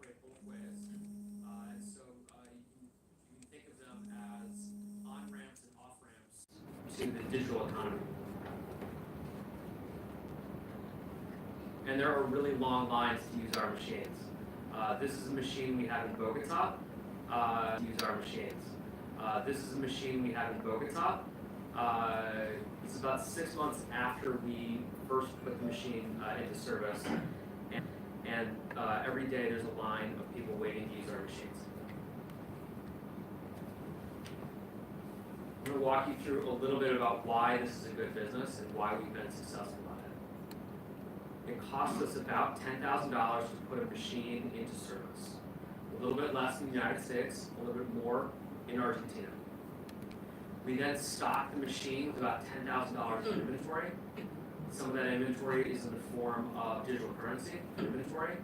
operate both ways. You can think of them as on-ramps and off-ramps to the digital economy. And there are really long lines to use our machines. This is a machine we have in Bogota to use our machines. This is a machine we have in Bogota. It's about 6 months after we first put the machine into service. And every day there's a line of people waiting to use our machines. I'm going to walk you through a little bit about why this is a good business and why we've been successful at it. It costs us about $10,000 to put a machine into service. A little bit less in the United States, a little bit more in Argentina. We then stock the machine with about $10,000 in inventory. Some of that inventory is in the form of digital currency inventory.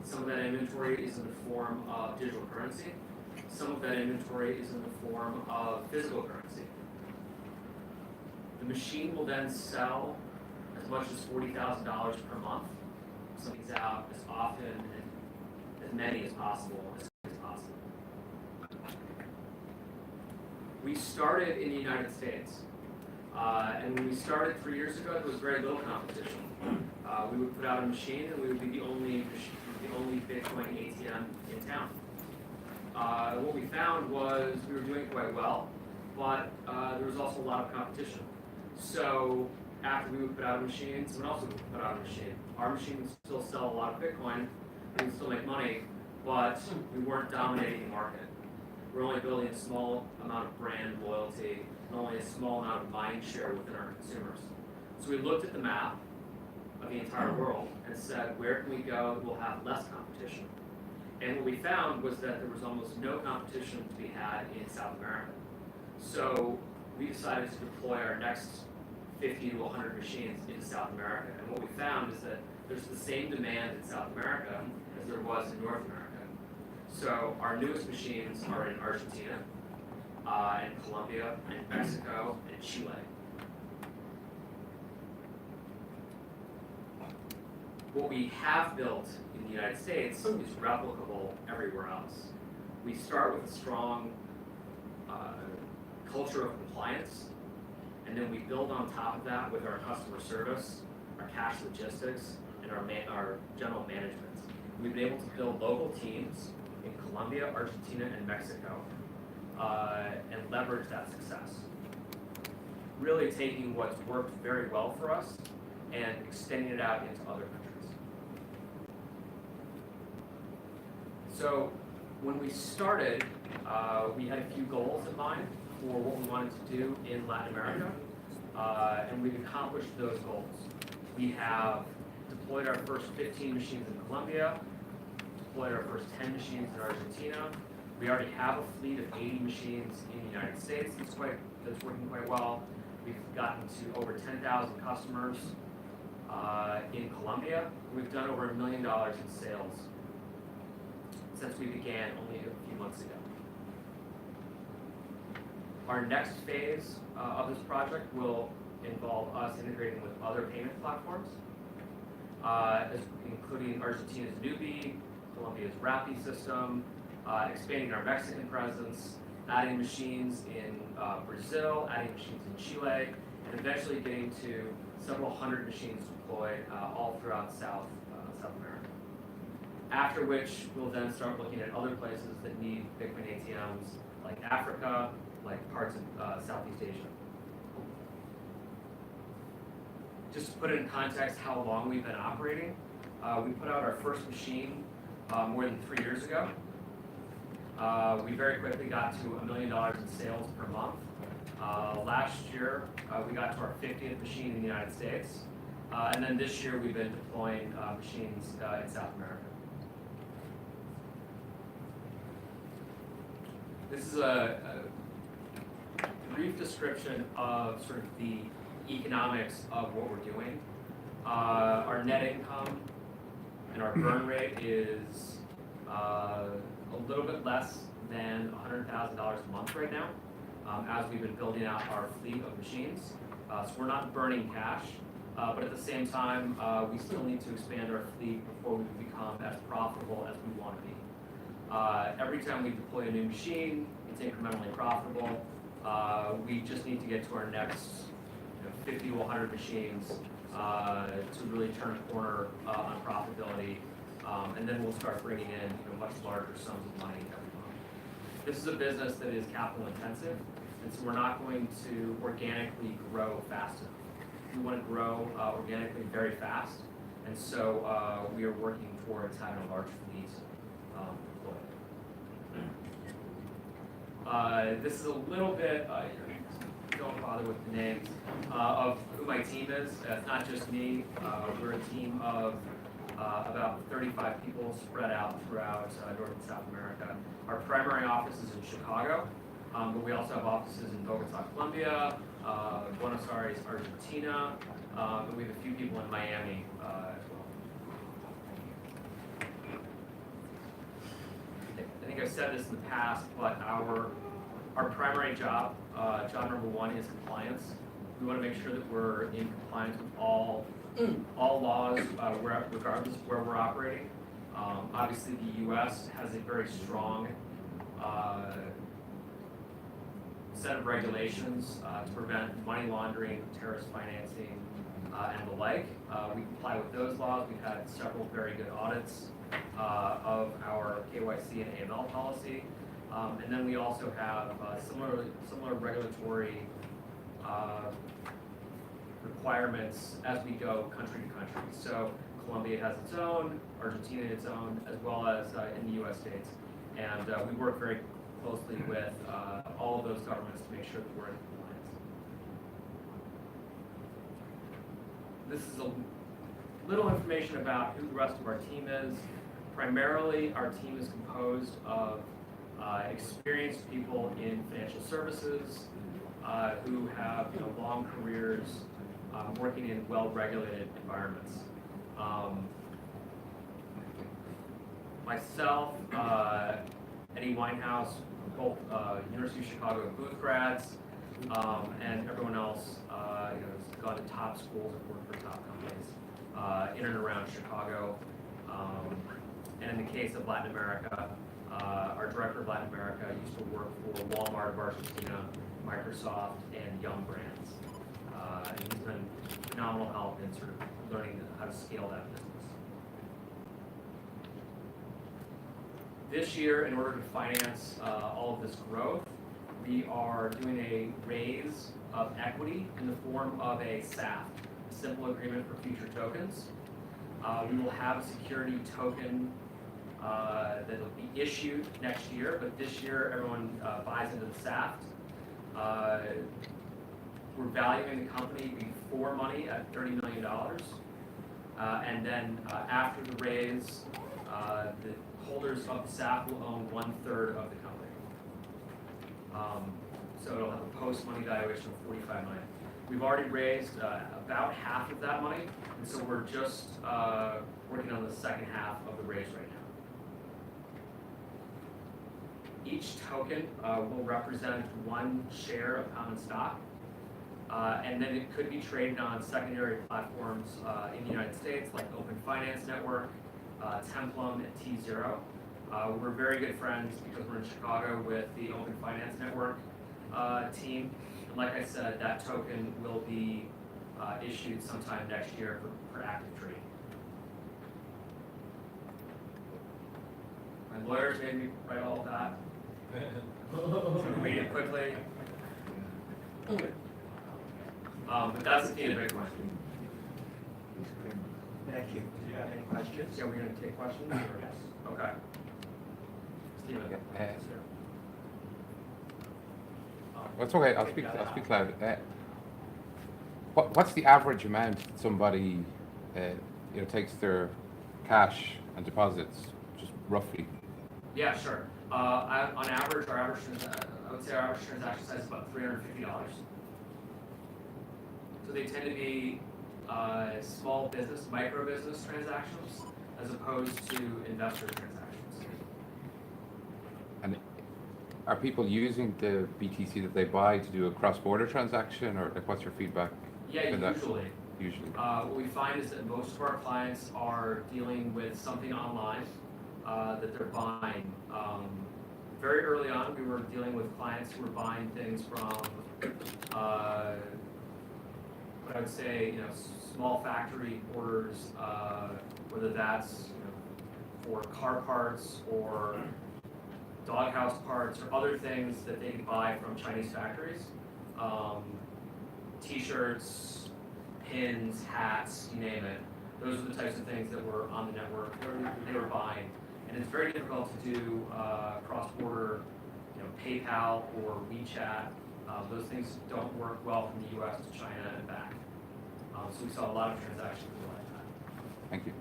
Some of that inventory is in the form of digital currency. Some of that inventory is in the form of physical currency. The machine will then sell as much as $40,000 per month. Something's out as often and as many as possible, as quickly as possible. We started in the United States. And when we started 3 years ago, there was very little competition. We would put out a machine, and we would be the only Bitcoin ATM in town. What we found was we were doing quite well, but there was also a lot of competition. So after we would put out a machine, someone else would put out a machine. Our machine would still sell a lot of Bitcoin, we would still make money, but we weren't dominating the market. We're only building a small amount of brand loyalty and only a small amount of mind share within our consumers. So we looked at the map of the entire world and said, where can we go that will have less competition? And what we found was that there was almost no competition to be had in South America. So we decided to deploy our next 50 to 100 machines into South America. And what we found is that there's the same demand in South America as there was in North America. So our newest machines are in Argentina, and Colombia, and Mexico, and Chile. What we have built in the United States is replicable everywhere else. We start with a strong culture of compliance, and then we build on top of that with our customer service, our cash logistics, and our general management. We've been able to build local teams in Colombia, Argentina, and Mexico, and leverage that success. Really taking what's worked very well for us and extending it out into other countries. So when we started, we had a few goals in mind for what we wanted to do in Latin America, and we've accomplished those goals. We have deployed our first 15 machines in Colombia, deployed our first 10 machines in Argentina. We already have a fleet of 80 machines in the United States that's working quite well. We've gotten to over 10,000 customers in Colombia. We've done over $1 million in sales since we began only a few months ago. Our next phase of this project will involve us integrating with other payment platforms, including Argentina's Nubi, Colombia's Rappi system, expanding our Mexican presence, adding machines in Brazil, adding machines in Chile, and eventually getting to several hundred machines deployed all throughout South America. After which, we'll then start looking at other places that need Bitcoin ATMs, like Africa, like parts of Southeast Asia. Just to put it in context how long we've been operating, we put out our first machine more than 3 years ago. We very quickly got to $1 million in sales per month. Last year, we got to our 50th machine in the United States. And then this year, we've been deploying machines in South America. This is a brief description of sort of the economics of what we're doing. Our net income and our burn rate is a little bit less than $100,000 a month right now, as we've been building out our fleet of machines. So we're not burning cash. But at the same time, we still need to expand our fleet before we become as profitable as we want to be. Every time we deploy a new machine, it's incrementally profitable. We just need to get to our next 50 to 100 machines to really turn a corner on profitability, and then we'll start bringing in much larger sums of money every month. This is a business that is capital intensive, and so we're not going to organically grow fast enough. We want to grow organically very fast, and so we are working towards having a large fleet deployed. This is a little bit, don't bother with the names, of who my team is. It's not just me. We're a team of about 35 people spread out throughout North and South America. Our primary office is in Chicago, but we also have offices in Bogota, Colombia, Buenos Aires, Argentina, and we have a few people in Miami as well. I think I've said this in the past, but our primary job, job number one, is compliance. We want to make sure that we're in compliance with all laws, regardless of where we're operating. Obviously, the U.S. has a very strong set of regulations to prevent money laundering, terrorist financing, and the like. We comply with those laws. We've had several very good audits of our KYC and AML policy. And then we also have similar regulatory requirements as we go country to country. So Colombia has its own, Argentina its own, as well as in the U.S. states. And we work very closely with all of those governments to make sure that we're in compliance. This is a little information about who the rest of our team is. Primarily, our team is composed of experienced people in financial services who have long careers working in well-regulated environments. Myself, Eddie Winehouse, both University of Chicago Booth grads, and everyone else has gone to top schools and worked for top companies in and around Chicago. And in the case of Latin America, our director of Latin America used to work for Walmart of Argentina, Microsoft, and Yum Brands. And he's been phenomenal help in sort of learning how to scale that business. This year, in order to finance all of this growth, we are doing a raise of equity in the form of a SAF, a simple agreement for future tokens. We will have a security token that will be issued next year, but this year everyone buys into the SAF. We're valuing the company before money at $30 million. And then after the raise, the holders of the SAF will own 1/3 of the company. So it'll have a post-money valuation of $45 million. We've already raised about half of that money, and so we're just working on the second half of the raise right now. Each token will represent 1 share of common stock, and then it could be traded on secondary platforms in the United States, like Open Finance Network, Templum, and T0. We're very good friends because we're in Chicago with the Open Finance Network team. And like I said, that token will be issued sometime next year for active trading. My lawyers made me write all of that. Read it quickly. But that's the key to Bitcoin. Thank you. Do you have any questions? Yeah, we're going to take questions? Yes. Okay. Steven. That's okay. I'll speak loud. What's the average amount that somebody takes their cash and deposits, just roughly? Yeah, sure. On average, I would say our average transaction size is about $350. So they tend to be small business, micro business transactions, as opposed to investor transactions. And are people using the BTC that they buy to do a cross-border transaction, or what's your feedback? Yeah, usually? What we find is that most of our clients are dealing with something online that they're buying. Very early on, we were dealing with clients who were buying things from what I would say, small factory orders, whether that's for car parts or doghouse parts or other things that they buy from Chinese factories. T-shirts, pins, hats, you name it. Those are the types of things that were on the network they were buying. And it's very difficult to do cross-border, PayPal or WeChat. Those things don't work well from the U.S. to China and back. So we saw a lot of transactions like that. Thank you.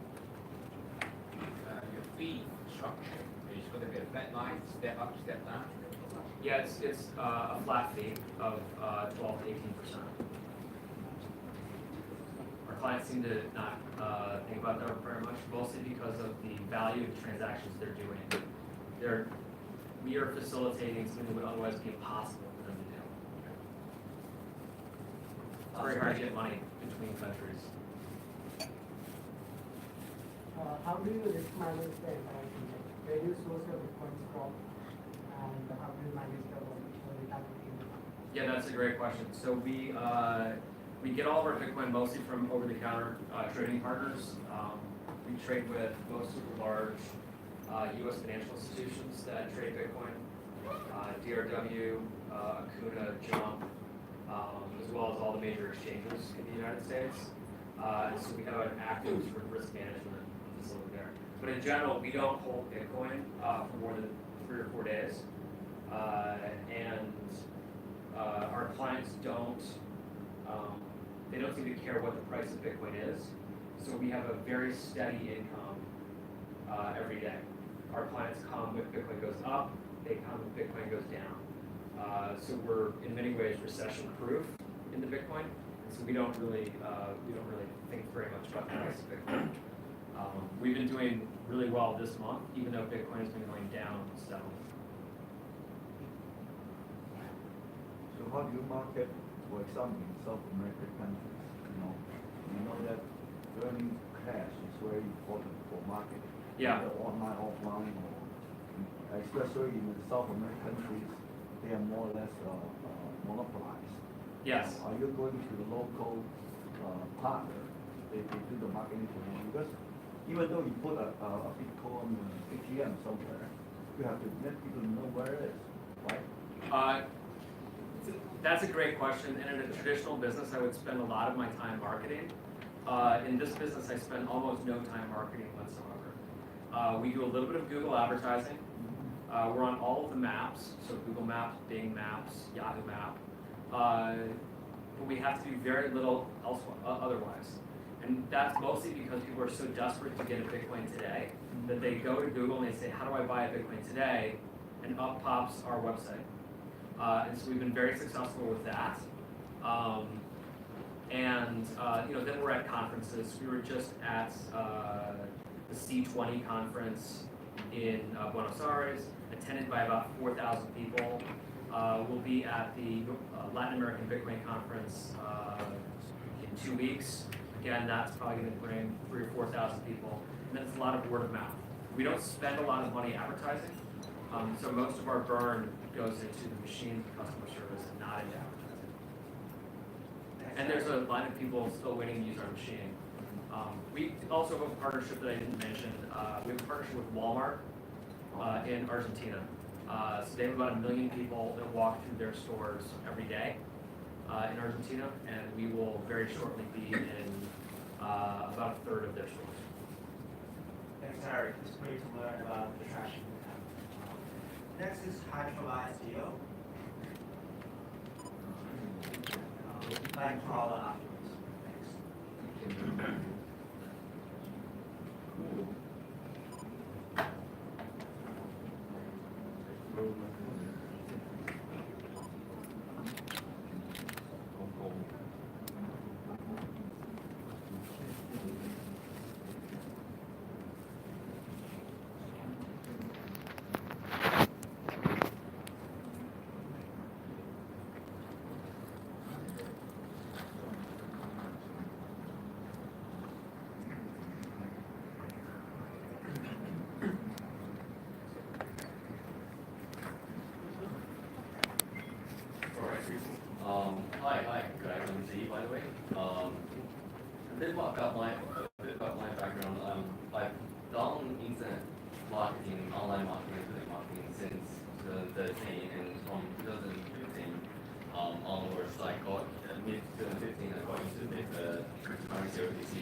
Your fee structure is going to be a flat line, step up, step down. Yeah, it's a flat fee of 12 to 18%. Our clients seem to not think about that very much, mostly because of the value of the transactions they're doing. We are facilitating something that would otherwise be impossible for them to do. It's very hard to get money between countries. How do you risk manage the entire thing? Where do you source your bitcoins from, and how do you manage the volatility? Yeah, that's a great question. So we get all of our Bitcoin mostly from over-the-counter trading partners. We trade with most of the large U.S. financial institutions that trade Bitcoin, DRW, Acuna, Jump, as well as all the major exchanges in the United States. And so we have an active sort of risk management facility there. But in general, we don't hold Bitcoin for more than 3 or 4 days. And our clients they don't seem to care what the price of Bitcoin is. So we have a very steady income every day. Our clients come when Bitcoin goes up, they come when Bitcoin goes down. So we're in many ways recession-proof in the Bitcoin. And so we don't really think very much about the price of Bitcoin. We've been doing really well this month, even though Bitcoin has been going down steadily. So how do you market, for example, in South American countries? You know that earning cash is very important for marketing. Yeah. Either online, offline, or especially in the South American countries, they are more or less monopolized. Yes. Are you going to the local partner? They do the marketing for you, because even though you put a Bitcoin ATM somewhere, you have to let people know where it is, right? That's a great question. And in a traditional business, I would spend a lot of my time marketing. In this business, I spend almost no time marketing whatsoever. We do a little bit of Google advertising. We're on all of the maps, so Google Maps, Bing Maps, Yahoo Map. But we have to do very little otherwise. And that's mostly because people are so desperate to get a Bitcoin today that they go to Google and they say, how do I buy a Bitcoin today? And up pops our website. And so we've been very successful with that. Then we're at conferences. We were just at the C20 conference in Buenos Aires, attended by about 4,000 people. We'll be at the Latin American Bitcoin Conference in 2 weeks. Again, that's probably going to bring 3,000 or 4,000 people. And then it's a lot of word of mouth. We don't spend a lot of money advertising. So most of our burn goes into the machine customer service and not into advertising. And there's a line of people still waiting to use our machine. We also have a partnership that I didn't mention. We have a partnership with Walmart in Argentina. So they have about 1 million people that walk through their stores every day in Argentina, and we will very shortly be in about 1/3 of their stores. Thanks, Eric. It's great to learn about the traction we have. Next is hydrolyzed geo. Back to all afterwards. Thanks. Hi, good afternoon to you, by the way. A bit about my background. I've done internet marketing, online marketing, and affiliate marketing since 2013, and from 2015 onwards, I got mid 2015, I got into cryptocurrency or DC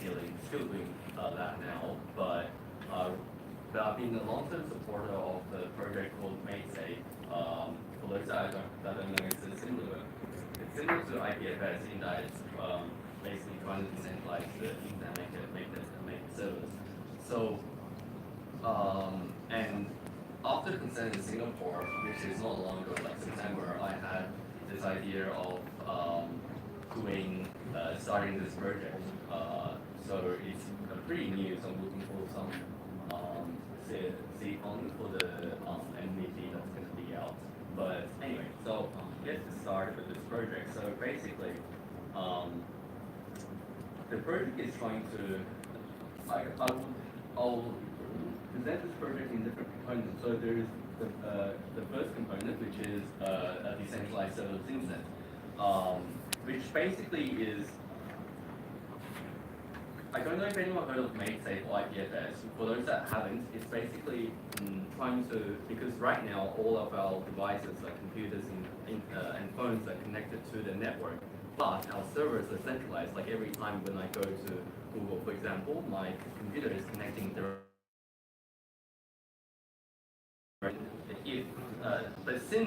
dealing. Still doing that now, but I've been a long-term supporter of the project called MateSafe. For those that don't know, it's similar to IPFS in that it's basically trying to decentralize the internet, make the service. So, and after consent in Singapore, which is not long ago, like September, I had this idea of starting this project. So it's pretty new, so I'm looking for some seed fund for the MVP that's going to be out. But anyway, so let's start with this project. So basically, the project is trying to, I'll present this project in different components. So there is the first component, which is a decentralized serverless instance, which basically is, I don't know if anyone heard of MateSafe or IPFS. For those that haven't, it's basically trying to, because right now all of our devices, like computers and phones, are connected to the network, but our servers are centralized. Like every time when I go to Google, for example, my computer is connecting directly. But since